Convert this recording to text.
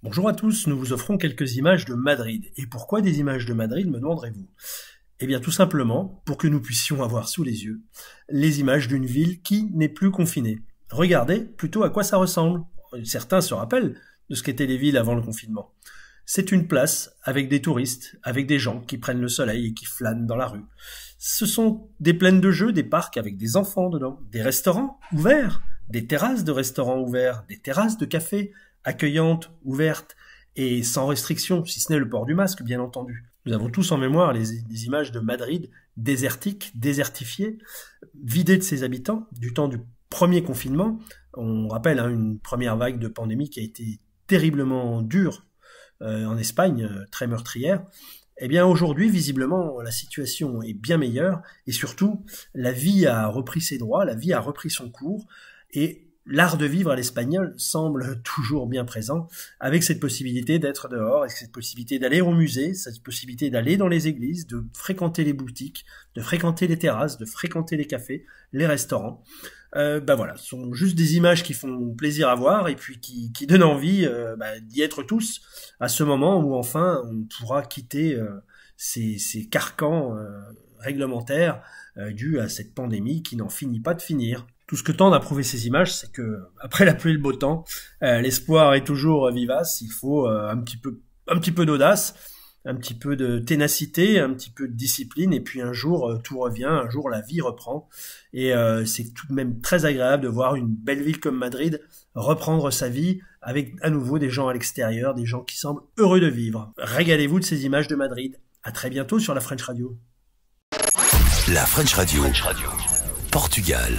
Bonjour à tous, nous vous offrons quelques images de Madrid. Et pourquoi des images de Madrid, me demanderez-vous? Eh bien tout simplement pour que nous puissions avoir sous les yeux les images d'une ville qui n'est plus confinée. Regardez plutôt à quoi ça ressemble. Certains se rappellent de ce qu'étaient les villes avant le confinement. C'est une place avec des touristes, avec des gens qui prennent le soleil et qui flânent dans la rue. Ce sont des plaines de jeux, des parcs avec des enfants dedans, des restaurants ouverts, des terrasses de restaurants ouverts, des terrasses de cafés accueillantes, ouvertes et sans restriction, si ce n'est le port du masque, bien entendu. Nous avons tous en mémoire les images de Madrid désertique, désertifiée, vidée de ses habitants, du temps du premier confinement. On rappelle une première vague de pandémie qui a été terriblement dure en Espagne, très meurtrière. Eh bien aujourd'hui, visiblement, la situation est bien meilleure et surtout, la vie a repris ses droits, la vie a repris son cours et l'art de vivre à l'espagnol semble toujours bien présent, avec cette possibilité d'être dehors, avec cette possibilité d'aller au musée, cette possibilité d'aller dans les églises, de fréquenter les boutiques, de fréquenter les terrasses, de fréquenter les cafés, les restaurants. Voilà, ce sont juste des images qui font plaisir à voir et puis qui donnent envie d'y être tous à ce moment où enfin on pourra quitter ces carcans réglementaires dus à cette pandémie qui n'en finit pas de finir. Tout ce que tendent à prouver ces images, c'est que après la pluie et le beau temps, l'espoir est toujours vivace. Il faut un petit peu d'audace, un petit peu de ténacité, un petit peu de discipline, et puis un jour tout revient, un jour la vie reprend. Et c'est tout de même très agréable de voir une belle ville comme Madrid reprendre sa vie avec à nouveau des gens à l'extérieur, des gens qui semblent heureux de vivre. Régalez-vous de ces images de Madrid. À très bientôt sur la French Radio. La French Radio. Portugal.